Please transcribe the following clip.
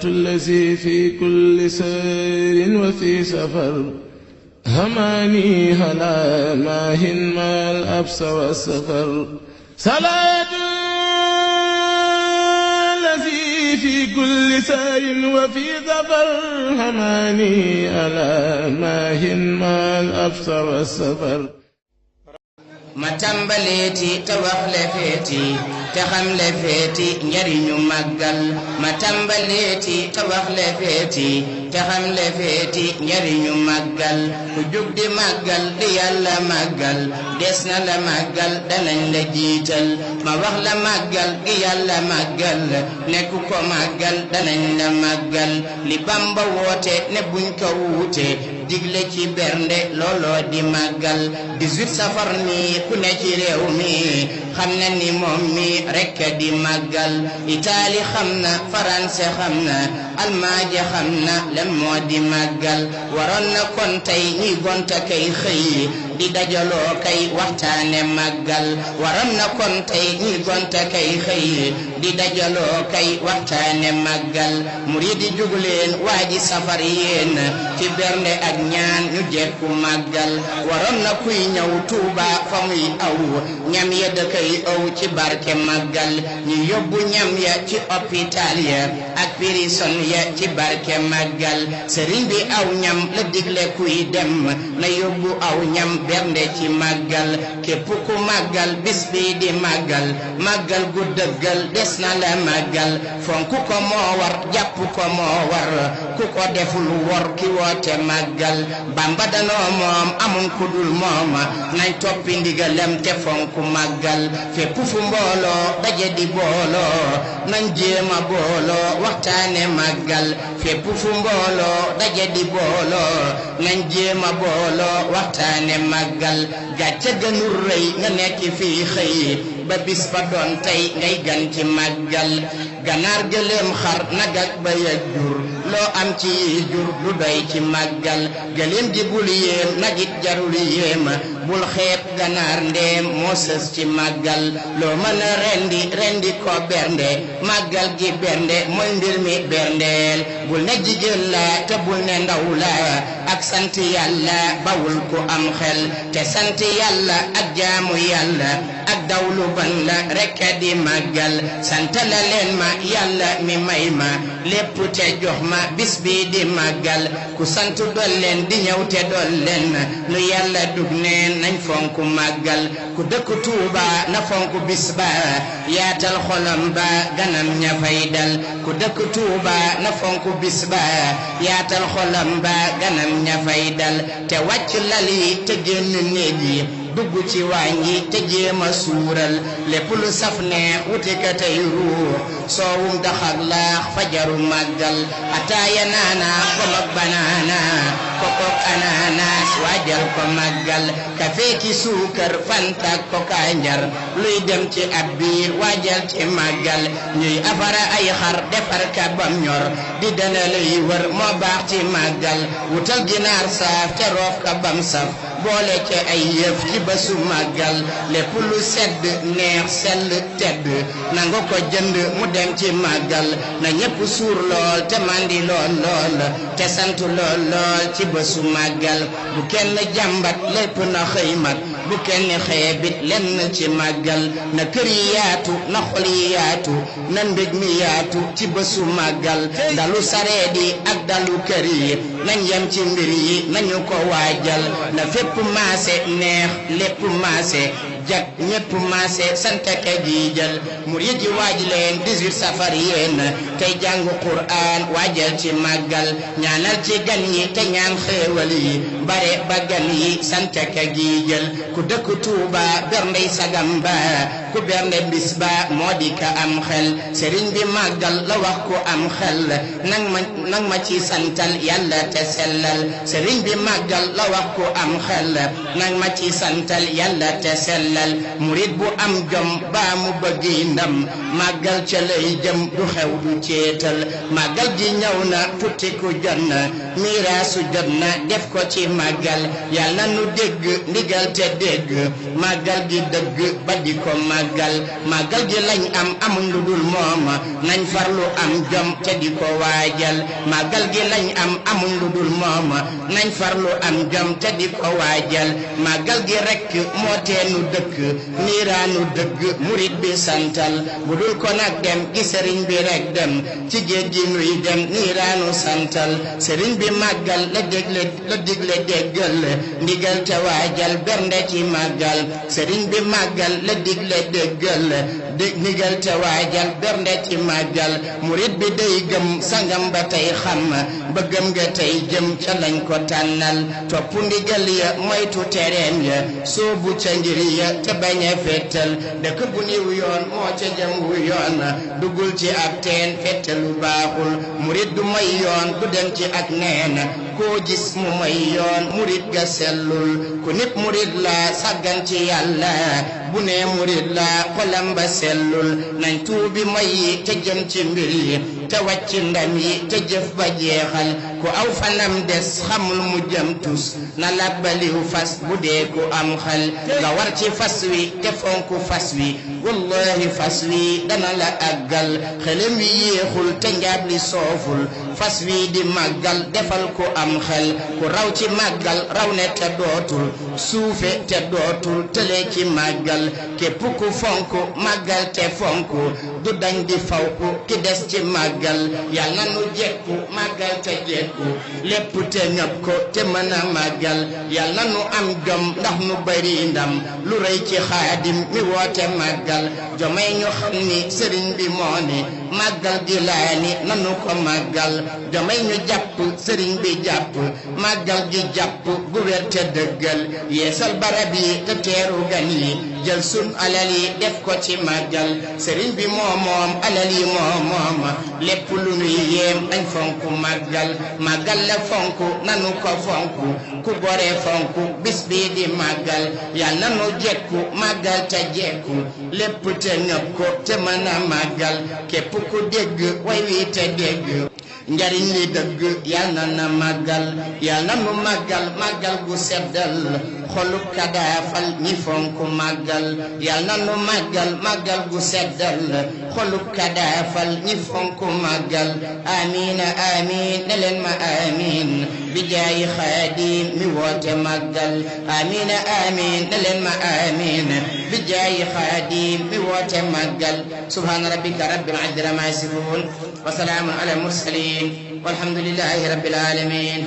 الذي في كل سير وفي سفر هماني هلا ماهن ما الأبس والسفر صلاة الذي في كل سير وفي سفر هماني هلا ماهن ما الأبس والسفر ma tàmbaleeti te wax le feeti te xam le feeti njariñu màggal ma tàmbaleeti te wax le feeti te xam le feeti njariñu màggal ku jug di màggal di yàlla màggal des na la màggal danañ la jiital ma wax la màggal gi yàlla màggal nekk ko màggal danañ la màggal li Bamba woote ne buñ ko wuute digle ci bernde looloo di màggal 18 safar mi ku ne ci réew mi xam na ni moom mi rekk di màggal Itaali xam na France xam na Almaaña xam na lan moo di màggal waroon na kon tey ñuy gonta kay xëy di dajaloo kay waxtaane màggal waroon na kon tey ñuy gonta kay xëy di dajaloo kay waxtaane màggal murid yi jugu leen waaji safar yéen ci bernde ak ñaan ñu jekku màggal waroon na kuy ñëw Tuuba fa muy aw ñam ya da koy aw ci barke màggal ñu yóbbu ñam ya ci hôpital ya ak prison ya ci barke màggal sëriñ bi aw ñam la digle kuy dem na yóbbu aw ñam bernde ci màggal képp ku màggal bis bi di màggal màggal gu dëggal des na la màggal fonk ko moo war jàpp ko moo war ku ko deful wor ki woote màggal Bamba danoo moom amun ku dul moom nañ toppi ndigalam te fonk màggal fépp fu mbooloo daje di booloo nañ jéema booloo waxtaane màggal fépp fu mbooloo daje di booloo nañ jéema booloo waxtaane màggal gàcce gënul rëy nga nekk fii xëy ba bis ba doon tey ngay gan ci màggal ganaar gëléem xar nag ak bëy ak jur loo am ci jur du doy ci màggal gëléem ji bul yéem nag it jarul yéem bul xeeb ganaar ndeem moo sës ci màggal loo mën a rendi ko bernde màggal gi bernde mooy mbir mi berndeel bul ne jigéen la te bul ne ndaw la ak sant yàlla bawul ku am xel te sant yàlla ak jaamu yàlla ak dawlu ban la rekk di màggal sant la leen ma yàlla mi may ma lépp te jox ma bis bi di màggal ku sant dol leen di ñëw te dol leen nu yàlla dug neen nañ fonk màggal ku dëkk Tuuba na fonk bis ba yaatal xolam ba ganam ña fay dal ku dëkk Tuuba na fonk bis ba yaatal xolam ba ganam ña fay dal te wàcc lal yi te génn néeg yi dugg ci waañ yi te jéema suural lépp lu saf ne wuti ka tey ruux soowum daxak laax fajaru màggal ataaya naana komok banaana kokok ananas waajal ko màggal kafe ki suukar fanta ko kanjar luy dem ci ab biir waajal ci màggal ñuy afara ay xar defar ka bam ñor di dana lay wër moo baax ci màggal wutal ginaar saaf te roof ka bam saf boole ci ay yëf ci bésu màggal lépp lu sedd neex sell tedd nanga ko jënd mu dem ci màggal na ñépp suur lool te mandi lool lool te sant lool lool ci bésu màggal bu kenn jàmbat lépp na xëy mat bu kenn xeebit lenn ci màggal na kër yi yaatu na xol yi yaatu na mbég mi yaatu ci bésu màggal dalu sareet yi ak dalu kër yi nañ yem ci mbir yi nañu ko waajal na fépp maase neex lépp maase jag ñépp maase santake jiijal murid yi waaj leen 18 safar yéen tey jàng Qur'an waajal ci màggal ñaanal ci gan yi te ñaan xéewal yi bare ba gan yi santake jiijal ku dëkk Tuuba berndey sagam ba ku bernde bis ba moo di ka am xel sëriñ bi màggal la wax ku am xel nang ma ci santal yàlla te sellal sëriñ bi màggal la wax ku am xel nang ma ci santal yàlla te sellal sellal murit bu am jom baa mu bëggi ndam màggal ca lay jëm du xew du ceetal màggal gi ñëw na tutti ku jot na miraasu jot na def ko ci màggal yal na nu dégg ndigal te dégg màggal gi dëgg ba di ko màggal màggal gi lañ am amuñ lu dul moom nañ farlu am jom te di ko waajal màggal gi lañ am amuñ lu dul moom nañ farlu am jom te di ko waajal màggal gi rekk moo teenu dëkk niiraanu dëgg murit bi santal bu dul ko nag dem gi sëriñ bi rek dem ci géej gi nuy dem niiraanu santal sëriñ bi màggal la digle déggal ndigal te waajal bernde ci màggal sëriñ bi màggal la digle déggal ndigal te waajal bernde ci màggal murit bi day gëm sangam ba tey xam bëggam nga tey jëm ca lañ ko tànnal topp ndigal ya moytu tereem ya soobu ca ngir ya te bañ a fettal dëkk bu niw yoon moo ca jëm wu yoon duggul ci ab teen fettalu baaxul murit du moy yoon du dem ci ak neen koo gis mu moy yoon murit ga sellul ku nit murit la sàggan ci yàlla bu ne murit la xolam ba sellul nañ tuubi moy yi te jëm ci mbir yi te wàcc ndam yi te jëf ba jeexal ku aw fanam des xamul mu jëm tus na labbaliw fas bu dee ku am xel nga war ci fas wi te fonku fas wi wallahi fas wi dana la àggal xelem wi yéexul te njaab li sooful fas wi di màggal defal ku am xel ku raw ci màggal raw ne te dootul suufe te dootul tële ci màggal képp ku fonk màggal te fonk du dañ di fawku ki des ci màggal yal na nu jekku màggal te jekku lépp te ñëpp ko te mën a màggal yal na nu am jom ndax nu bari ndam lu rëy ci xaadim mi woote màggal jomay ñu xam ni sëriñ bi moo ne màggal gi laa ni nanu ko màggal jomay ñu jàpp sëriñ bi jàpp màggal gi jàpp gu wér te dëggal yeesal barab yi te teeru gan yi jël sun alal yi def ko ci màggal sëriñ bi moo moom alal yi moo moom lépp lu nuy yéem dañ fonk màggal màggal la fonk nanu ko fonk ku gore fonk bis bi di màggal yal nanu jekku màggal te jekku lépp te ñëpp ko te mën a màggal képp ku dégg way wi te dégg njariñ li dëgg yal na na màggal yal na nu màggal màggal gu seddal xolub kadaafal ñi fonk màggal yal na nu màggal màggal gu seddal xolub kadaafal ñi fonk màggal amiina amiin ne leen ma amiin bi jaayi xaadim mi woote màggal amiina amiin ne leen ma amiin bi jaayi xaadim mi woote màggal subhaana rabbika rabbil izzati ammaa yasifuun wa salaamun alal mursaliin walhamdulillahi rabbil aalamiin